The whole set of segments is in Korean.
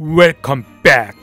Welcome back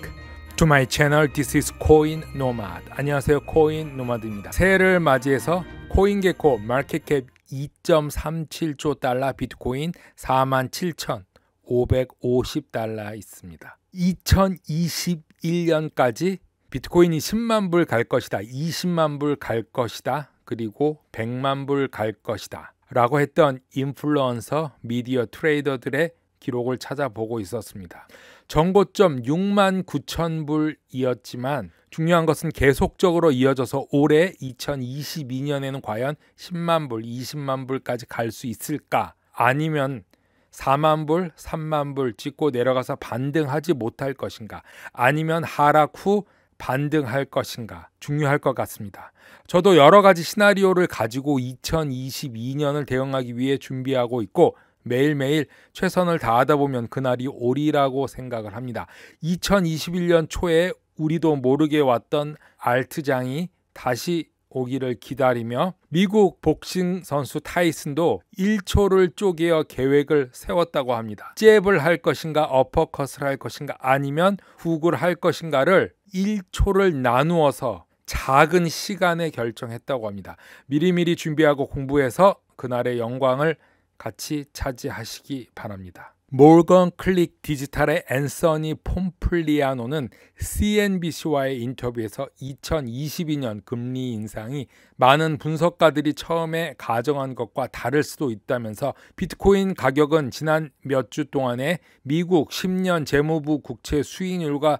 to my channel. This is Coin Nomad. 안녕하세요, 코인 노마드입니다. 새해를 맞이해서 코인게코 마켓캡 2.37조 달러, 비트코인 47,550달러 있습니다. 2021년까지 비트코인이 10만 불 갈 것이다, 20만 불 갈 것이다, 그리고 100만 불 갈 것이다 라고 했던 인플루언서, 미디어 트레이더들의 기록을 찾아보고 있었습니다. 정고점 6만 9천 불이었지만 중요한 것은 계속적으로 이어져서 올해 2022년에는 과연 10만 불, 20만 불까지 갈 수 있을까? 아니면 4만 불, 3만 불 찍고 내려가서 반등하지 못할 것인가? 아니면 하락 후 반등할 것인가? 중요할 것 같습니다. 저도 여러 가지 시나리오를 가지고 2022년을 대응하기 위해 준비하고 있고 매일매일 최선을 다하다 보면 그날이 오리라고 생각을 합니다. 2021년 초에 우리도 모르게 왔던 알트장이 다시 오기를 기다리며 미국 복싱 선수 타이슨도 1초를 쪼개어 계획을 세웠다고 합니다. 잽을 할 것인가, 어퍼컷을 할 것인가, 아니면 훅을 할 것인가를 1초를 나누어서 작은 시간에 결정했다고 합니다. 미리미리 준비하고 공부해서 그날의 영광을 같이 차지하시기 바랍니다. 모건 클릭 디지털의 앤서니 폼플리아노는 CNBC와의 인터뷰에서 2022년 금리 인상이 많은 분석가들이 처음에 가정한 것과 다를 수도 있다면서 비트코인 가격은 지난 몇 주 동안에 미국 10년 재무부 국채 수익률과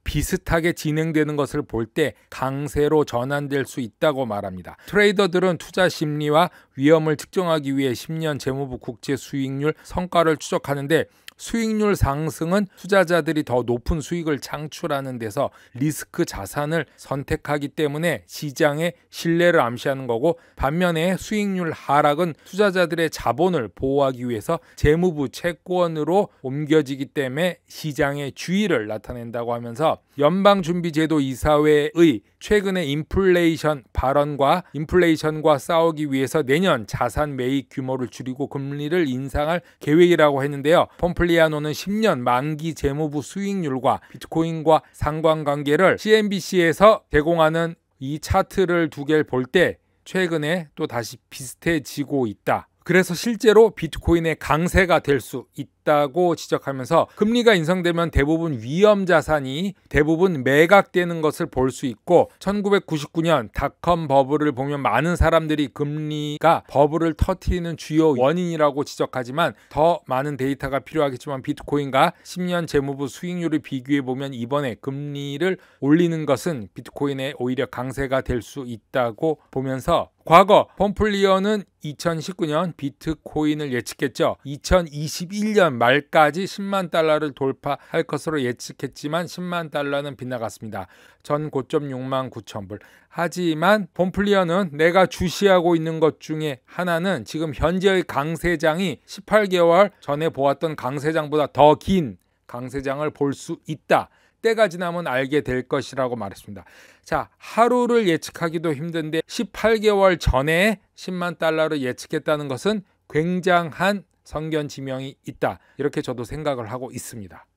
비슷하게 진행되는 것을 볼 때 강세로 전환될 수 있다고 말합니다. 트레이더들은 투자 심리와 위험을 측정하기 위해 10년 재무부 국채 수익률 성과를 추적하는데 수익률 상승은 투자자들이 더 높은 수익을 창출하는 데서 리스크 자산을 선택하기 때문에 시장의 신뢰를 암시하는 거고, 반면에 수익률 하락은 투자자들의 자본을 보호하기 위해서 재무부 채권으로 옮겨지기 때문에 시장의 주의를 나타낸다고 하면서 연방준비제도 이사회의 최근의 인플레이션 발언과 인플레이션과 싸우기 위해서 내년 자산 매입 규모를 줄이고 금리를 인상할 계획이라고 했는데요. 폼플리아노는 10년 만기 재무부 수익률과 비트코인과 상관관계를 CNBC에서 제공하는 이 차트를 두 개를 볼 때 최근에 또 다시 비슷해지고 있다. 그래서 실제로 비트코인의 강세가 될 수 있다고 지적하면서 금리가 인상되면 대부분 위험 자산이 대부분 매각되는 것을 볼 수 있고, 1999년 닷컴 버블을 보면 많은 사람들이 금리가 버블을 터뜨리는 주요 원인이라고 지적하지만 더 많은 데이터가 필요하겠지만 비트코인과 10년 재무부 수익률을 비교해 보면 이번에 금리를 올리는 것은 비트코인의 오히려 강세가 될 수 있다고 보면서, 과거 폼플리어는 2019년 비트코인을 예측했죠. 2021년 말까지 10만 달러를 돌파할 것으로 예측했지만 10만 달러는 빗나갔습니다. 전 고점 6만 9천 불. 하지만 폼플리어는 내가 주시하고 있는 것 중에 하나는 지금 현재의 강세장이 18개월 전에 보았던 강세장보다 더 긴 강세장을 볼 수 있다. 때가 지나면 알게 될 것이라고 말했습니다. 자, 하루를 예측하기도 힘든데 18개월 전에 10만 달러를 예측했다는 것은 굉장한 선견지명이 있다. 이렇게 저도 생각을 하고 있습니다.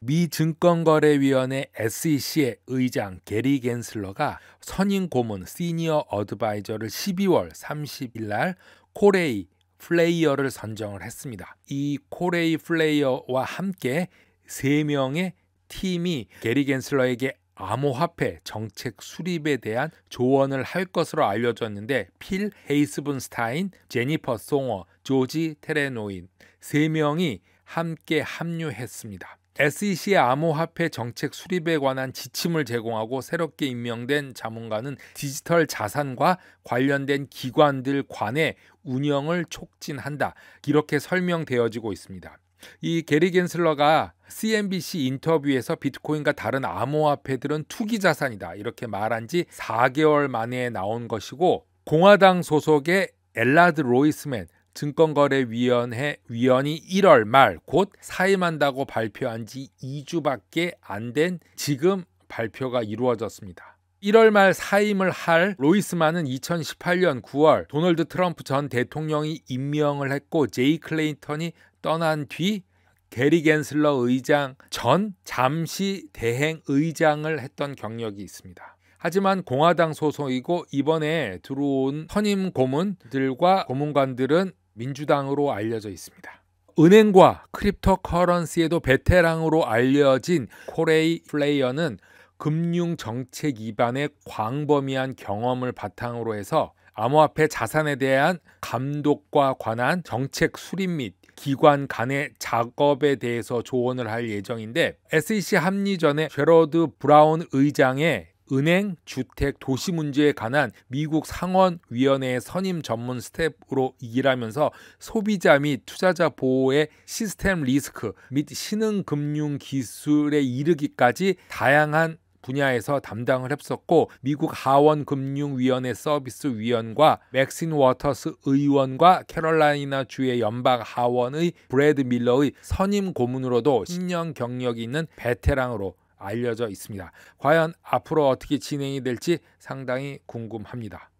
미 증권거래위원회 SEC의 의장 게리 겐슬러가 선임 고문 시니어 어드바이저를 12월 30일 날 코레이 플레이어를 선정을 했습니다. 이 코레이 플레이어와 함께 3명의 팀이 게리 겐슬러에게 암호화폐 정책 수립에 대한 조언을 할 것으로 알려졌는데, 필 헤이스븐스타인, 제니퍼 송어, 조지 테레노인 3명이 함께 합류했습니다. SEC의 암호화폐 정책 수립에 관한 지침을 제공하고 새롭게 임명된 자문관은 디지털 자산과 관련된 기관들 간의 운영을 촉진한다. 이렇게 설명되어지고 있습니다. 이 게리 겐슬러가 CNBC 인터뷰에서 비트코인과 다른 암호화폐들은 투기 자산이다 이렇게 말한 지 4개월 만에 나온 것이고, 공화당 소속의 엘라드 로이스맨 증권거래위원회 위원이 1월 말 곧 사임한다고 발표한 지 2주밖에 안 된 지금 발표가 이루어졌습니다. 1월 말 사임을 할 로이스만은 2018년 9월 도널드 트럼프 전 대통령이 임명을 했고 제이 클레인턴이 떠난 뒤 게리 겐슬러 의장 전 잠시 대행 의장을 했던 경력이 있습니다. 하지만 공화당 소속이고 이번에 들어온 선임 고문들과 고문관들은 민주당으로 알려져 있습니다. 은행과 크립토커런시에도 베테랑으로 알려진 코레이 플레이어는 금융 정책 기반의 광범위한 경험을 바탕으로 해서 암호화폐 자산에 대한 감독과 관한 정책 수립 및 기관 간의 작업에 대해서 조언을 할 예정인데, SEC 합리 전에 제러드 브라운 의장의 은행, 주택, 도시 문제에 관한 미국 상원위원회의 선임 전문 스태프로 일하면서 소비자 및 투자자 보호의 시스템 리스크 및 신흥금융 기술에 이르기까지 다양한 분야에서 담당을 했었고, 미국 하원금융위원회 서비스위원과 맥신 워터스 의원과 캐롤라이나 주의 연방 하원의 브래드 밀러의 선임 고문으로도 10년 경력이 있는 베테랑으로 알려져 있습니다. 과연 앞으로 어떻게 진행이 될지 상당히 궁금합니다.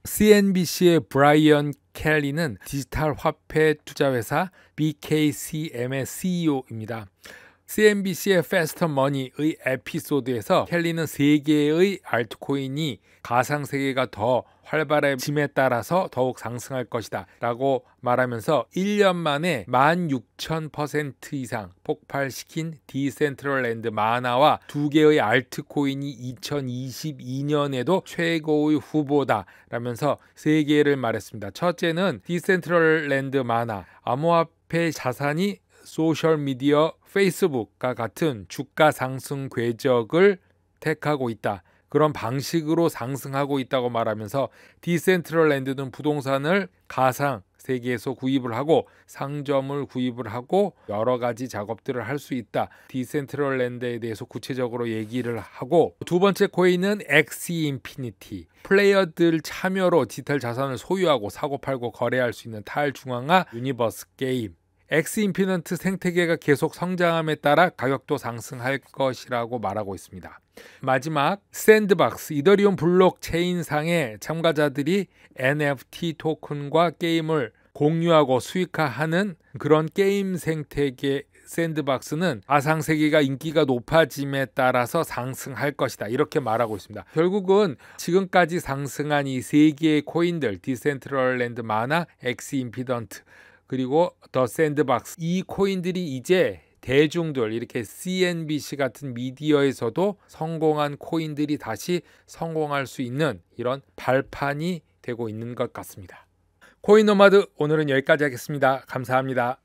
CNBC의 브라이언 켈리는 디지털 화폐 투자회사 BKCM의 CEO입니다. CNBC의 Faster Money의 에피소드에서 켈리는 세계의 알트코인이 가상세계가 더 활발해짐에 따라서 더욱 상승할 것이다 라고 말하면서 1년 만에 16,000% 이상 폭발시킨 디센트럴랜드 마나와 두 개의 알트코인이 2022년에도 최고의 후보다 라면서 세 개를 말했습니다. 첫째는 디센트럴랜드 마나, 암호화폐 자산이 소셜미디어 페이스북과 같은 주가 상승 궤적을 택하고 있다. 그런 방식으로 상승하고 있다고 말하면서 디센트럴랜드는 부동산을 가상 세계에서 구입을 하고 상점을 구입을 하고 여러 가지 작업들을 할 수 있다. 디센트럴랜드에 대해서 구체적으로 얘기를 하고, 두 번째 코인은 엑시 인피니티. 플레이어들 참여로 디지털 자산을 소유하고 사고팔고 거래할 수 있는 탈중앙화 유니버스 게임. 엑스 인피니트 생태계가 계속 성장함에 따라 가격도 상승할 것이라고 말하고 있습니다. 마지막 샌드박스, 이더리움 블록체인상의 참가자들이 NFT 토큰과 게임을 공유하고 수익화하는 그런 게임 생태계 샌드박스는 가상세계가 인기가 높아짐에 따라서 상승할 것이다, 이렇게 말하고 있습니다. 결국은 지금까지 상승한 이 세 개의 코인들, 디센트럴랜드 마나, 엑스 인피니트 그리고 더 샌드박스, 이 코인들이 이제 대중들, 이렇게 CNBC 같은 미디어에서도 성공한 코인들이 다시 성공할 수 있는 이런 발판이 되고 있는 것 같습니다. 코인 노마드 오늘은 여기까지 하겠습니다. 감사합니다.